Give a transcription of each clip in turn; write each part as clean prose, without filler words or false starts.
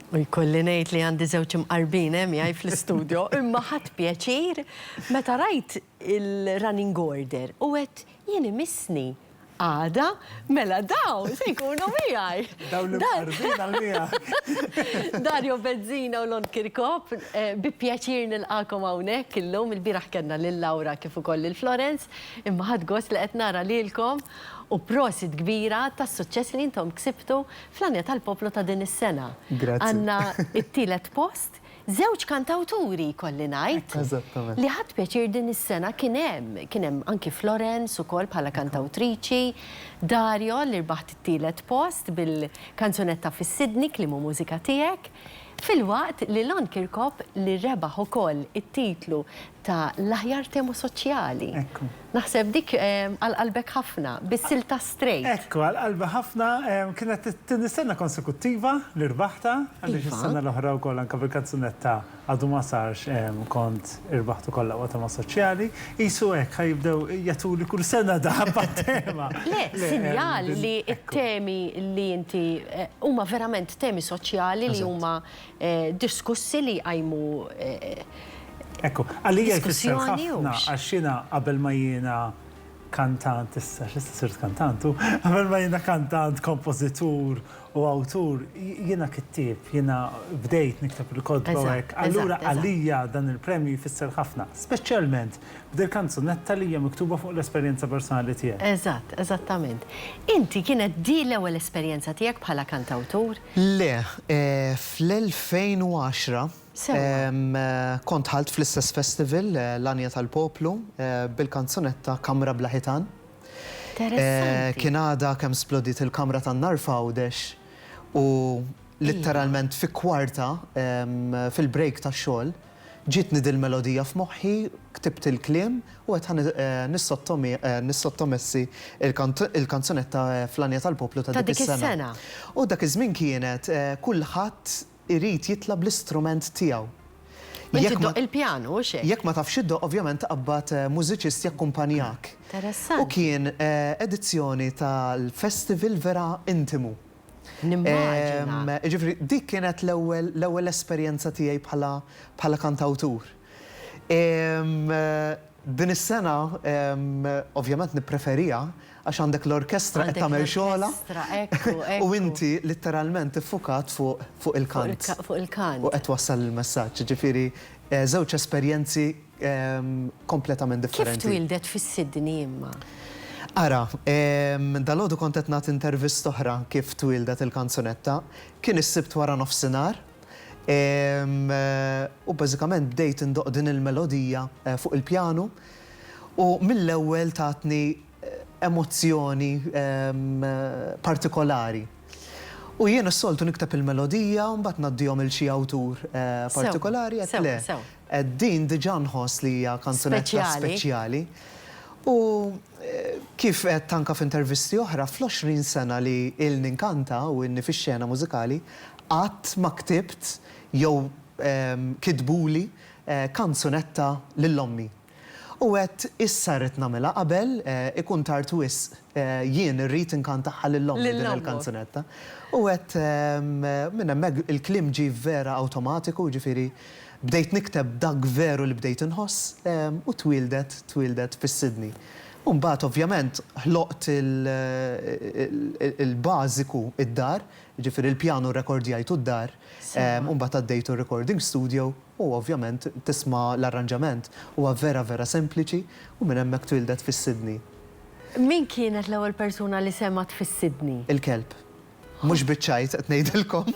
U jkolli ngħid li għandi żewġ imqarbin miegħi fl-istudju, imma ħadd pjaċir meta rajt il-running order u qed jien imissni għada mela daw se jkunu miegħi. Daw l-imqarbin għal-miegħek. Dario Bezzina u Lon Kirkop, bi pjaċir nilqakom hawnhekk illum il-bieraħ kellna lil Laura kif ukoll il-Florence, imma ħadd gost li qed nara lilkom u prosit kbira tas-suċċess li intom ksibtu fl-Anja tal-Poplu ta' din is-sena. Grazzi. Għandna it-tielet post, żewġ kantawturi kolli ngħid. Eżattament. Li ħadd pjaċir din is-sena kien hemm anki Florence ukoll bħala kantawtriċi, Dario li rbaħt it-tielet post bil-kanzunetta fis-Sidni klimu mużika tiegħek. Fil-waqt li Lon Kirkop li rebaħ ukoll it-titlu ta' l-aħjar temu soċjali. Ekku. Naħseb dik għal-qalbek ħafna, bis-silta straight. Ekku, għal-qalba ħafna kienet t-tini sena konsekuttiva li rbaħta, għalix is-sena l-oħra wkoll anke bil-kanzunetta għadu ma sarx kont irbaħtu kollha tema soċjali. Isu hekk ħajibdew jagħtuli kull sena daħba tema. Le, sinjal li t-temi li inti huma verament temi soċjali li huma diskussi li għajmu Ekku, għalija jfisser Diskussjoni ħafna għaxina qabel ma jiena kantant, issa sirt kantantu, qabel ma jiena kantant, kompożitur u awtur, jiena kittib, jiena bdejt nikteb il-kodba hekk. Allura għalija dan il-premju jfisser ħafna, speċjalment b'dil kanzunetta li hija miktuba fuq l-esperjenza personali tiegħek. Eżatt, eżattament. Inti kienet di l-ewwel esperjenza tiegħek bħala kantawtur? Le, fl-2010 kont ħalt fl-istess festival l-Anja tal-Poplu bil-kanzunetta Kamra Bla Ħitan. Interessanti. Kien għada kemm splodit il-kamra tan-nar f'Għawdex u letteralment fi kwarta fil-break tax-xogħol ġietni dil-melodija f'moħħi, ktibt il-kliem u qed nissottomessi il-kanzunetta fl-Anja tal-Poplu ta' dik is-sena. U dak iż-żmien kienet kulħadd irid jitlab l-istrument tiegħu. Jekk il-pjanu u xejn. Jekk ma tafx iddoq, ovvjament qabad mużiċist jakkumpanjak. Interessanti. U kien edizzjoni tal-festival vera intimu. Nimmaġina. Ġifri, dik kienet l-ewwel esperjenza tiegħi bħala kantawtur. Din is-sena ovvjament nippreferija għax għandek l-orkestra qed tagħmel xogħla u inti letteralment iffukat fuq il-kant. Fuq il-kant. U qed wassal il-messaġġ, ġifieri żewġ esperjenzi kompletament differenti. Kif twildet fis-Sidni imma? Ara, dal-għodu kont qed nagħti intervista oħra kif twildet il-kanzunetta, kien is-sibt wara nofsinhar. U bażikament bdejt indoq din il-melodija fuq il-pjanu u mill-ewwel tatni emozzjoni partikolari. U jiena s-soltu nikteb il-melodija u mbagħad ngħaddihom il xi awtur partikolari qed le. Din diġà nħoss li hija kanzunetta speċjali. U kif qed anke f'intervisti oħra fl-20 sena li ilni nkanta u inni fix-xena mużikali qatt ma ktibt jew kitbuli kanzunetta lill-ommi. U għed issa rrid nagħmilha qabel ikun tard wisq jien irrid inkantaħħa lill-ommi din il-kanzunetta. U għed minn hemmhekk il-kliem ġie vera awtomatiku, ġifieri bdejt nikteb dak veru li bdejt inħoss u twildet fis-Sidni. U mbagħad ovvjament ħloqt il-bażiku id-dar, ġifieri il-pjanu rekordjajtu d-dar, u mbagħad għaddejtu recording studio u ovvjament tisma' l-arranġament huwa vera sempliċi u minn hemmhekk twildet fis-Sidni. Min kienet l-ewwel persuna li semat fis-Sidni? Il-kelb. Mhux biċċajt qed ngħidilkom.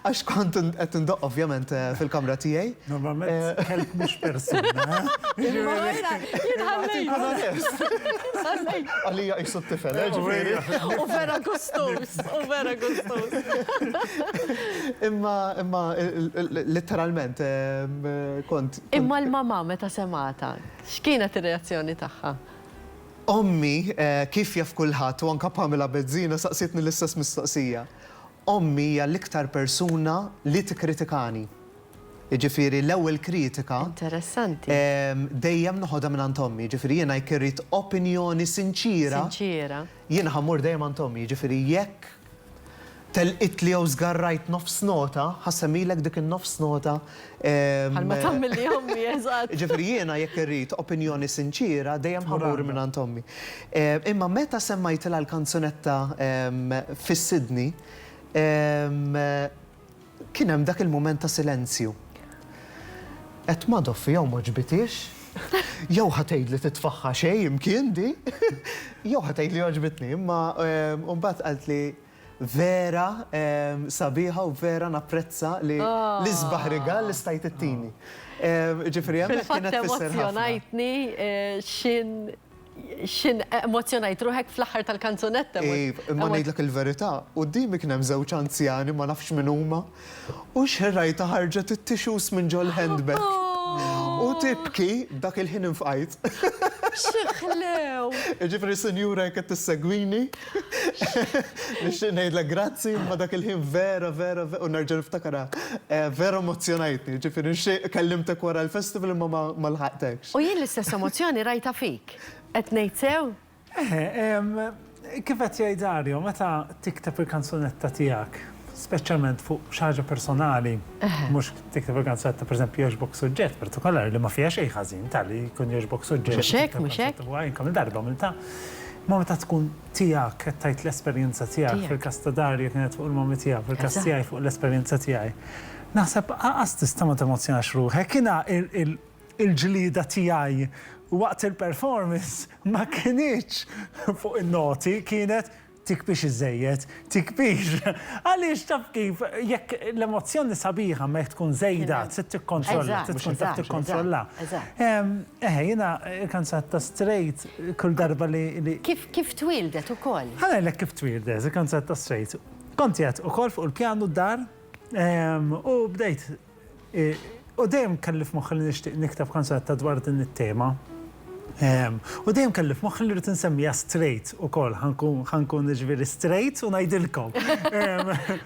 Għax kont qed indoq ovvjament fil-kamra tiegħi. Normalment kelb mhux persuna. Għalija qisu t-tifel, ġifieri. U vera gustus, Imma letteralment kont. Imma l-mama meta semata, x'kienet ir-reazzjoni tagħha? Ommi, kif jaf kulħadd u anke Pamela Bezzina saqsitni l-istess mistoqsija. Ommi hija l-iktar persuna li tikkritikani. Jiġifieri l-ewwel kritika. Interessanti. Dejjem noħodha minn ommi, jiġifieri jiena jkirrit opinjoni sinċira. Sinċira. Jiena ħammur dejjem għand ommi, jiġifieri jekk telqit li jew żgarrajt nofs nota, ħassemilek dik in-nofs nota. Bħalma tagħmel li ommi, eżatt. Ġifieri jiena jekk irrid opinjoni sinċira dejjem ħamur minn ommi. Imma meta semmajtilha l-kanzunetta fis-Sydney, kien hemm dak il-mument ta' silenzju. Qed Madoff jew ma ġbitix, jew ħatgħid li titfaħħa xejn imkien di, jew ħatgħid li oġbitni, imma mbagħad qalt li vera sabiħa u vera napprezza li l-isbaħ rigal li stajt it-tini. Ġifieri hemmhekk kienet fisser ħafna. Xin emozjonajt ruħek fl-aħħar tal-kanzunetta. Imma ngħidlek il-verità, qudiemi kien hemm żewġ anzjani ma nafx min huma u xħerrajta ħarġet it-tixus minn ġol handbag. U tibki dak il-ħin infqajt. Xieħlew! Ġifri senjura jekk tissegwini. Nixtieq ngħidlek grazzi, ma dak il-ħin vera, u nerġa' niftakara. Vera emozjonajtni, ġifri nixtieq kellimtek wara l-festival imma ma lħaqtekx. U jien l-istess emozzjoni rajta fik. Qed ngħid sew? Kif qed jgħid Dario, meta tikteb il-kanzunetta tiegħek, speċjalment fuq xi ħaġa personali, mhux tikteb il-kanzunetta pereżempju jogħġbok suġġett partikolari li ma fiha xejn ħażin tal-li jkun jogħġbok suġġett. Mhux hekk. Kemm il-darba milta. Ma meta tkun tiegħek qed tgħid l-esperjenza tiegħek fil-każ ta' Dario kienet fuq il-mommi tiegħek, fil-każ tiegħi fuq l-esperjenza tiegħi. Naħseb qas tista' ma temozjonax ruħek, jiena il-ġlieda tiegħi waqt il-performance ma kienx fuq in-noti, kienet tikbix iż-żejjed, tikbix. Għaliex taf kif jekk l-emozzjoni sabiħa ma tkun żejda, trid tikkontrolla, tkun taf tikkontrolla. Jiena il-kanzunetta Straight kull darba li. Kif twildet ukoll? Ħanajlek kif twildet, il-kanzunetta Straight. Kont qed ukoll fuq il-pjanu d-dar u bdejt u dejjem kelli f'moħħi li nixtieq nikteb kanzunetta dwar din it-tema. U dejjem kelli f'moħħi li rrid insemmija Straight ukoll, ħankun ġifieri straight u ngħidilkom.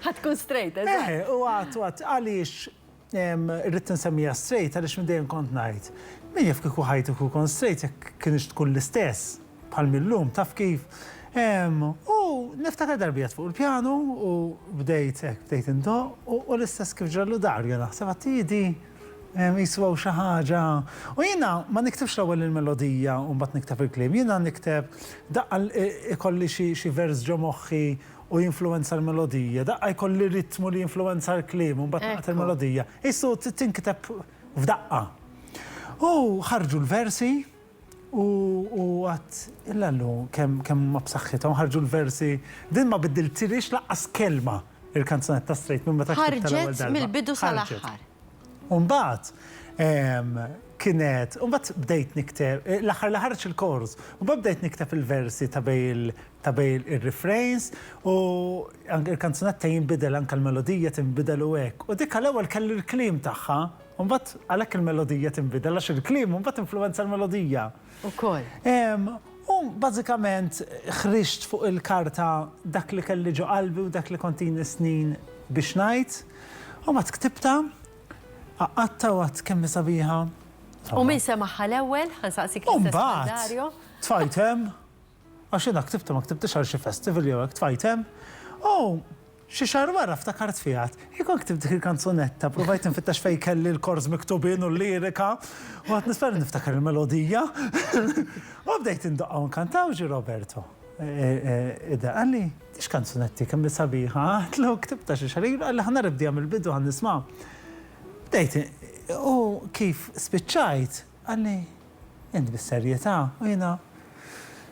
Ħadkun straight, eżatt. U għat għaliex rrid insemmija Straight għaliex minn dejjem kont ngħid. Min jaf kieku ħajtu kun straight jekk kienx tkun l-istess bħal millum taf kif. U niftakar darbijat fuq il-pjanu u bdejt indoq u l-istess kif ġallu Dario naħseb għattidi. Jiswaw xi ħaġa. U jiena ma niktibx l-ewwel il-melodija u mbagħad nikteb il-kliem. Jiena nikteb daqqa ikolli xi vers ġo moħħi u jinfluwenza l-melodija, daqqa jkolli ritmu li jinfluwenza l-kliem u mbagħad naqgħet il-melodija. Issu tinkiteb f'daqqa. U ħarġu l-versi u għat illallu kemm ma b'saħħithom ħarġu l-versi din ma biddiltilix laqqas kelma il-kanzunetta Straight minn meta ktibta l-ewwel darba. Ħarġet mill-bidu sal-aħħar. Umbagħad kienet, umbagħad bdejt nikteb, l-aħħar li ħarġ il-kors, umbagħad bdejt nikteb il-versi ta' bejn ir-refrains u il-kanzunetta jinbidel anke l-melodija tinbidel u hekk. U dik l-ewwel kelli l-kliem tagħha, umbagħad għalhekk il-melodija tinbidel għax il-kliem umbagħad influwenza l-melodija. Ukoll. U bażikament ħriġt fuq il-karta dak li kelli ġo qalbi u dak li kontini snin biex ngħid, u ma ktibta għatta għat kemmi sabiħa. U min semaħħa l-ewwel, ħansaqsik l-istess Dario. Tfajtem, għax jiena ktibta ma ktibtix għal xi festival jew hekk tfajtem. Xi xahar wara ftakart fihat, jekk ktibt dik il-kanzunetta, provajt nfittax fejn kelli l-kors miktubin u l-lirika, u għad nisper niftakar il-melodija. U bdejt indoqqa u nkantaw ġi Roberto. Ida, għalli, tix kanzunetti kemm sabiħa, għatlu ktibta xi xahar, għalli ħana ribdija mill-bidu ħan nisma'. Bdejt, u kif spiċċajt, għalli, jend bis-serjetà, u jiena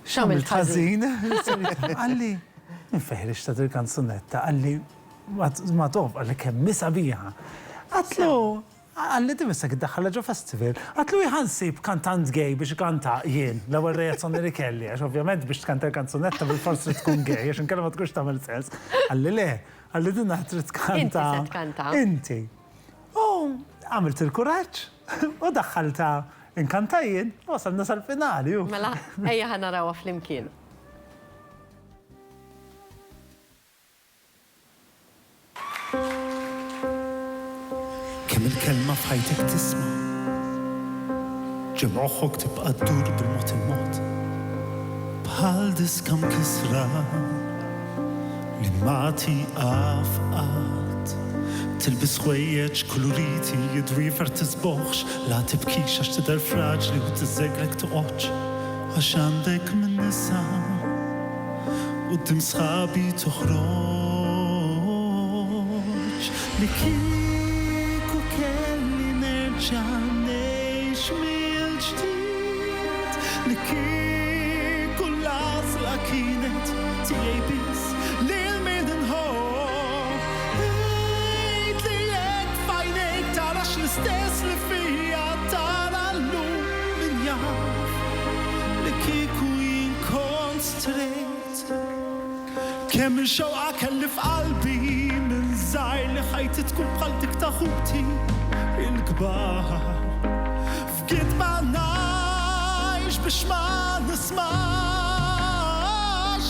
xamil ħażin, għalli, nfeħrix ta' il-kanzunetta, għalli, ma tof, għalli kemm sabiħa. Għatlu, għalli dimissa kiddaħħala ġo festival, għatlu jħansib kantant gay biex kanta jien, l-ewwel reazzjoni li kelli, għax ovvjament biex tkanta l-kanzunetta bil-forsi tkun gay, għax inkella ma tkunx tagħmel sens. Għalli le, għalli dinna trid tkanta. Inti se tkanta. Inti. U għamilt il-kuraġġ u daħħalta inkanta jien, wasalna sal-finali. Mela, ejja ħanarawa fl-imkien. kemm il-kelma f'ħajtek tisma' ġew moħħok tibqa' ddur bil-mod bħal diskam kisra li ma tiqaf تلبس خويج كلوريتي يدويفر تزبوخش لا تبكيش عش تدر فراجلي وتزقلك تقوش عش عندك من نسا قدام صحابي تخرج لكيك وكلي نرجع نعيش من جديد لكيك والعصلة كينت تيبس ليل من هون عيد ليك فاينك تعرفش نستاس لفيا ترى اللوم من يعرف لكيك وين كنت ستريت كم الشوقة كلف قلبي من زعل لخيت تكون بقلتك تاخوتي الكبار فقد ما نعيش باش ما نسمعش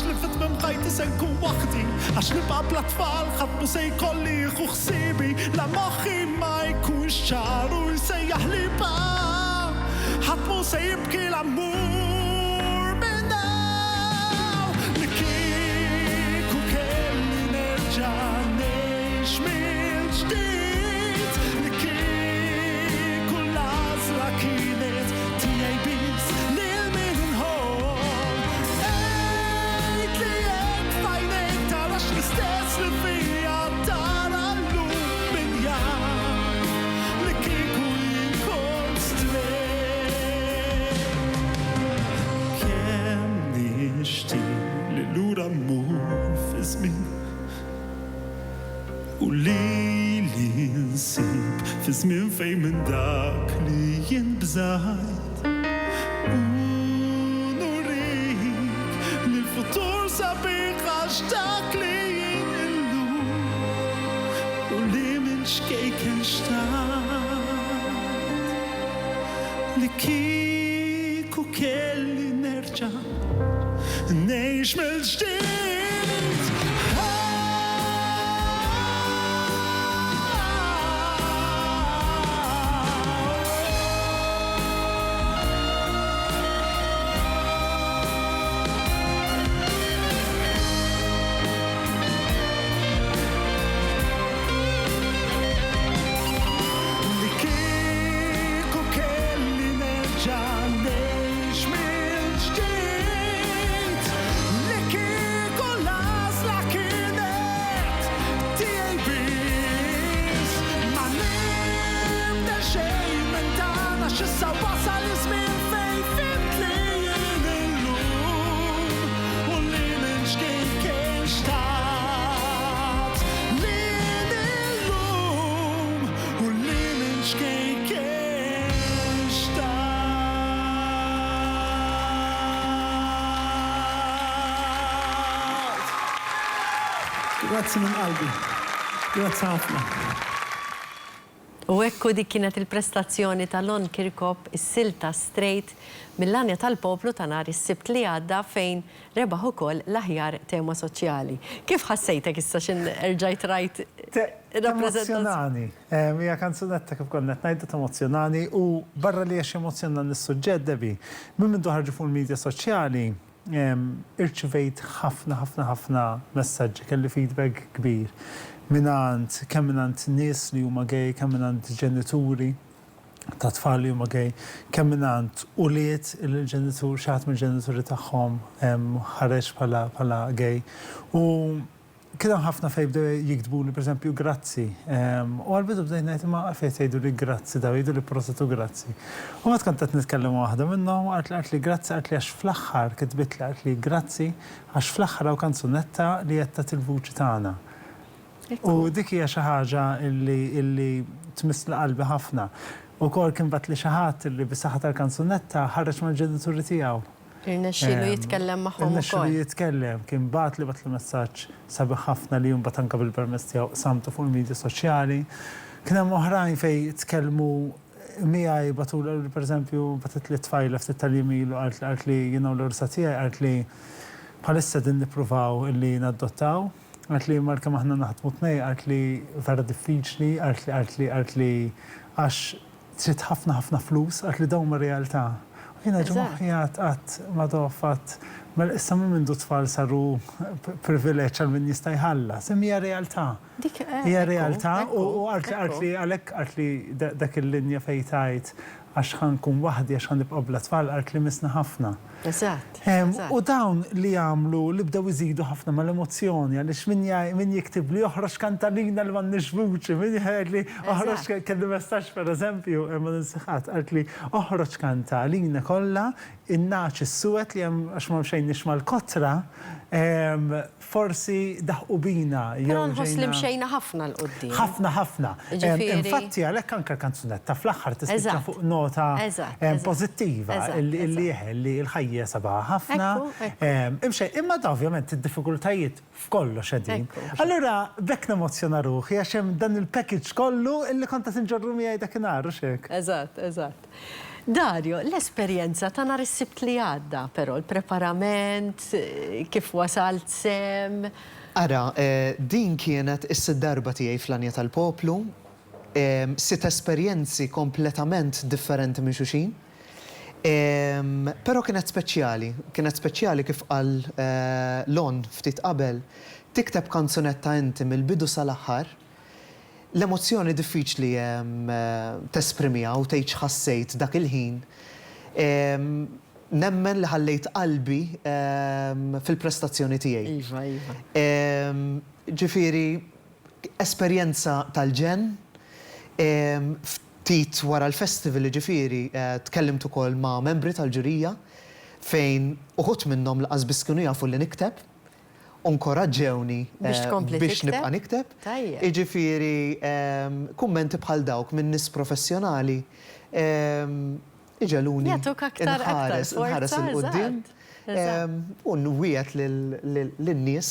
لفت من مقيت سنكون وحدي عش نبقى بالاطفال خطبو سيقولي خو خصيبي لا مخي ما يكونش شعر ويسيح لي بقى حطمو سيبكي العمور مناو لكيك وكلي نرجع نعيش من جديد لكيك والعزلة كينت تيبس ليل من هون عيد ليك فاينك تعرفش نستسلم فيا ترى اللوم من يعرف لكيك وين كنت ستريت كم نشتي للورا مور في زمن وليلي نسيب في زمن في من داك لي ينبزايد ونوريك للفطور سابق عشتاك لي ينقلو ولي من شكيك انشتاق لكيك وكلي نرجع نعيش من جديد لكيك وكلي نرجع نعيش من جديد لكيك والعزلة كينت تيبس ما نبدا شي من دانا شسا وصل زمن في فهمتلي اللوم واللي من شكيك انشتاق لين اللوم واللي من شكيك انشتاق Grazzi minn qalbi. Grazzi ħafna. U ekku dik kienet il-prestazzjoni tal-On Kirkop, is-silta straight mill-anja tal-poplu ta' nhar is-sibt li għadda fejn rebaħ ukoll l-aħjar tema soċjali. Kif ħassejtek issa xin erġajt rajt Emozjonani. Mija kanzunetta kif konnet najdet emozjonani u barra li għax emozjonani s-suġġed debi. Minn ħarġu fuq il-medja soċjali irċivejt ħafna messaġġi, kelli feedback kbir. Minant, kemm minant nies li huma gej, kemm minant ġenituri ta' tfal li huma gej, kemm minant uliet il-ġenitur, xaħat mill-ġenituri tagħhom ħareġ bħala gej. U kien ħafna fejn bdew jiktbu li pereżempju grazzi. U għal-bidu bdejt ngħid ma fejn jgħidu li grazzi daw, jgħidu li prosetu grazzi. U ma tkun qed nitkellem waħda minnhom qalt li grazzi qalt li għax fl-aħħar kitbit li qalt li grazzi għax fl-aħħar hawn kanzunetta li qed tagħti il-vuċi tagħna. U dik hija xi ħaġa illi tmiss qalbi ħafna. Ukoll kien bat li xi ħadd li bis-saħħa tal-kanzunetta ħareġ mal-ġenituri tiegħu. Irnexxielu jitkellem magħhom ukoll. Irnexxielu jitkellem, kien bat li bat l-messaġġ sabiħ ħafna li mbagħad anke bil-permess tiegħu samtu fuq il-medja soċjali. Kien hemm oħrajn fejn tkellmu miegħi batula li pereżempju batet li tfajla ftit tal-jimilu qalt li jiena l-ursa tiegħi qalt li bħalissa din nippruvaw illi nadottaw. Għalt li marka maħna naħdmu tnej, għalt li vera diffiċli, għalt li għax trid ħafna flus, għalt li dawn ma' realtà. Jina ġumaħjat għat ma doffat Mela issa minn tfal saru privileġġ għal min jista' jħallas, imma hija realtà. Hija realtà u għartli għalhekk għartli dak il-linja fejn tgħid għax ħankun waħdi għax ħanibqa' bla tfal għartli misna ħafna. Eżatt. U dawn li jagħmlu li bdew iżidu ħafna mal-emozzjoni għaliex min jiktib li joħroġ kantalina li m'għandniex vuċi, min jgħid li oħroġ kelli messaġġ pereżempju ma ninsiħat qalt li oħroġ kantalina kollha in-naċ is-suwed li hemm għax ma xejn nixma l-kotra forsi daħqu bina. Però nħoss li mxejna ħafna l-qoddim. Ħafna. Infatti għalhekk anke l-kanzunetta fl-aħħar tispiċċa fuq nota pożittiva li l-ħajja sabaħ ħafna. Imma da ovvjament id-diffikultajiet f'kollox qegħdin. Allura bekk nemozzjona ruħi għax hemm dan il-package kollu illi kont qed inġorru miegħi dakinhar u xek. Eżatt. Dario, l-esperjenza ta' nhar is-sibt li għadda, però l-preparament, kif wasalt sem. Ara, din kienet is-sitt darba tiegħi fl-Anja tal-Poplu, sitt esperjenzi kompletament differenti minn xulxin. Però kienet speċjali kif qal Lon ftit qabel, tikteb kanzunetta inti mill-bidu sal-aħħar, l-emozzjoni diffiċli tesprimiha u tgħid x'ħassejt dak il-ħin. Nemmen li ħallejt qalbi fil-prestazzjoni tiegħi. Iva. Ġifieri esperjenza tal-ġen, ftit wara l-festival ġifieri tkellimt ukoll ma' membri tal-ġurija fejn uħud minnhom laqas biss kienu jafu li nikteb. Inkoraġġewni biex nibqa' nikteb. Jiġifieri kummenti bħal dawk minn nies professjonali iġeluni inħares il-qudiem u nwieqed lin-nies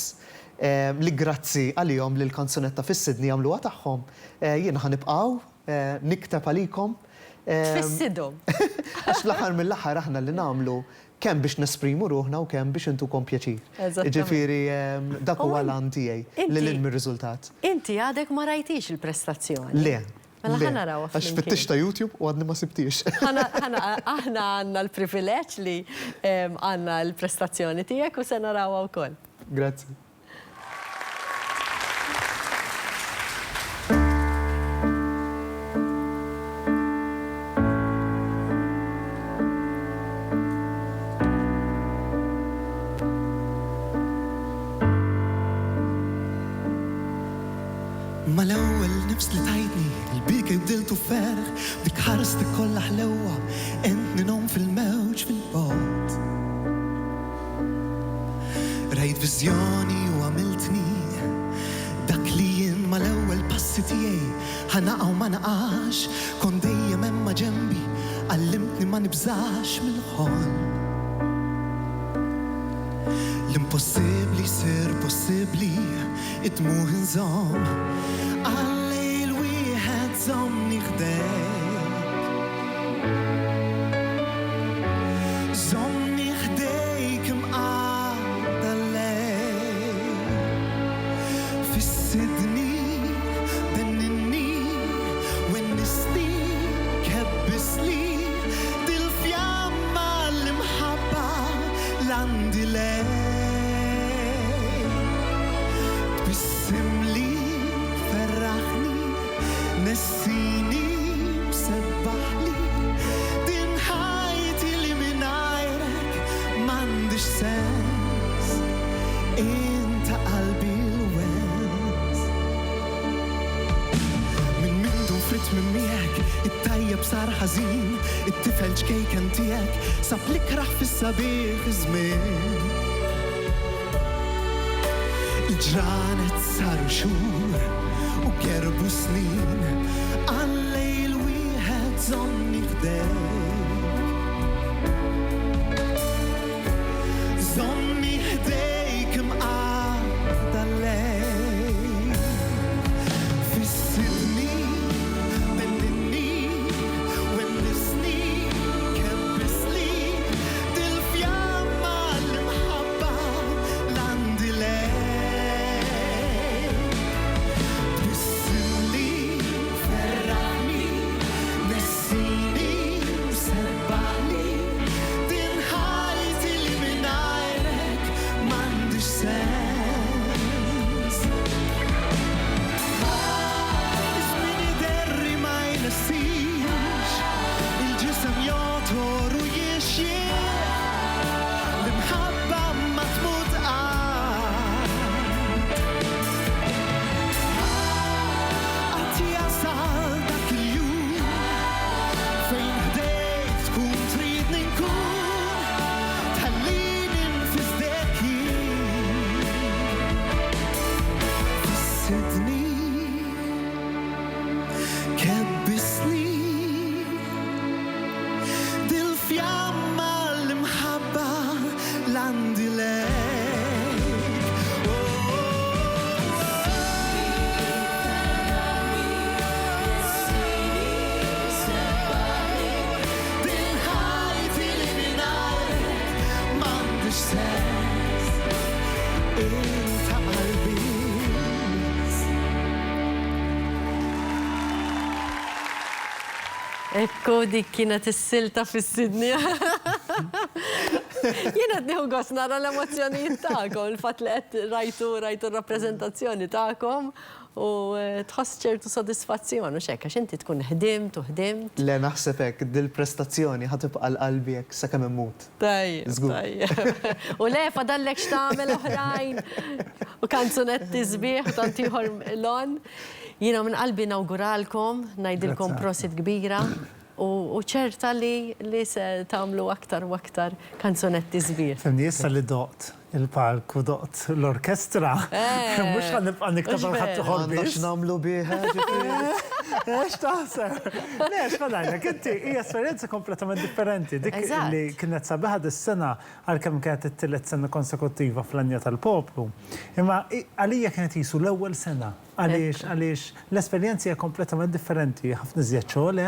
li grazzi għalihom li l-kanzunetta fis-Sidni għamluha tagħhom. Jien ħanibqgħu nikteb għalikom. Tfissidhom. Għax l-aħħar mill-aħħar aħna li nagħmlu kemm biex nesprimu ruħna u kemm biex intukom pjaċir. Ġifieri dak huwa l-għan tiegħi li l-riżultat. Inti għadek ma rajtix il-prestazzjoni. Le. Mela ħana rawa għax fittix ta' YouTube u għadni ma sibtix. Aħna għandna l-privileġġ li għandna l-prestazzjoni tiegħek u se narawha wkoll. Grazzi. Ma l-ewwel nifs li tajtni il-bik ibdiltu ferħ dik ħarsti kollha ħlewwa entni nom fil-mewġ fil-bot. Rajt viżjoni u għamiltni dak li jien ma l-ewwel passi tiegħi ħanaqgħu ma naqax kon dejjem hemm ma' ġenbi għallimtni ma nibżax mill-ħolm. L-impossibbli sir possibbli id-dmuħ inżomm għallejl wieħed żommni ħdejk. Żommni ħdejk imqadda l-lejl fis-Sidni benninni u n-nisni kebbisli dil-fjamma l-imħabba l-għandi lejl. Nessini b'sebbaħli din ħajti li minajrek m'għandix sens inta qalbi l-wens. Min mindu frit minn miegħek it-tajjeb sar ħażin it-tifel ġkejken tiegħek sab l-ikraħ fis-sabiħ iż-żmien. Il-ġranet saru xhur u kerbu snin għallejl wieħed żommni ħdejk. Żommni ħdejk imqadda l-lejl fis-Sidni benninni u n-nisni kebbisli dil-fjamma l-imħabba l-għandi lejl. Nessini sebbaħli din ħajti li minajrek Sidni kebbisni dil-fjamma l-imħabba l-għandi lejk. Dil-ħajti li minajrek m'għandix sens, inta qalbi. Ekku dik kienet is-silta fis-Sidni. Jiena nieħu gost nara l-emozzjonijiet tagħkom, il-fatt li qed rajtu r-rappreżentazzjoni tagħkom u tħoss ċertu sodisfazzjon u xekk għax inti tkun ħdimt u ħdimt. Le naħseb hekk dil-prestazzjoni ħatibqa' l-qalbi hekk sakemm immut. Tajjeb, tajjeb. U le fadallek x'tagħmel oħrajn u kanzunetti sbieħ u tant ieħor lon. Jiena minn qalbi nawguralkom, ngħidilkom prosit kbira u ċerta li se tagħmlu aktar u aktar kanzunetti sbieħ. Femni issa li doqt il-palku, doqt l-orkestra. Mux ħanibqa niktab ħattu ħolbi. Għandax namlu biħa. Eħx taħseb? Neħx fadajna, kinti hija esperienza kompletament differenti. Dik li kienet sabiħa dis-sena għal-kem kienet it-tillet sena konsekuttiva fl-anja tal-poplu. Imma għalija kienet jisu l-ewwel sena. Għaliex l-esperienza hija kompletament differenti. Ħafna iżjed xogħol,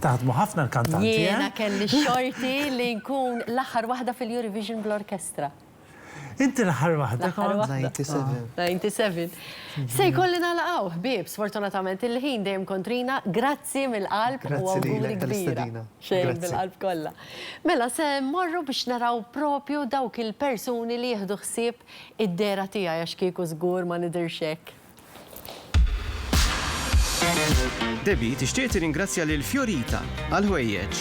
taħdmu ħafna l-kantanti. Jiena kelli xorti li nkun l-aħħar waħda fil-Eurovision bl-orkestra. Inti l-aħħar waħda? 97. Se jkolli nalaqgħu, ħbieb, sfortunatament il-ħin dejjem kontrina, grazzi mill-qalb u awguri kbira. Xejn bil-qalb kollha. Mela se morru biex naraw propju dawk il-persuni li jieħdu ħsieb id-dera tiegħi għax kieku żgur ma nidirx hekk. Debbie tixtieq tirringrazzja lil Fiorita għal ħwejjeġ,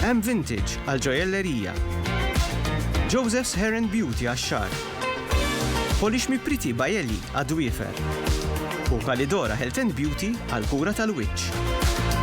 M Vintage għal ġojellerija, Joseph's Hair and Beauty għax-xar, Polish Me Pretty Bajelli għad-dwiefer u Kalidora Health and Beauty għal kura tal-wiċċ.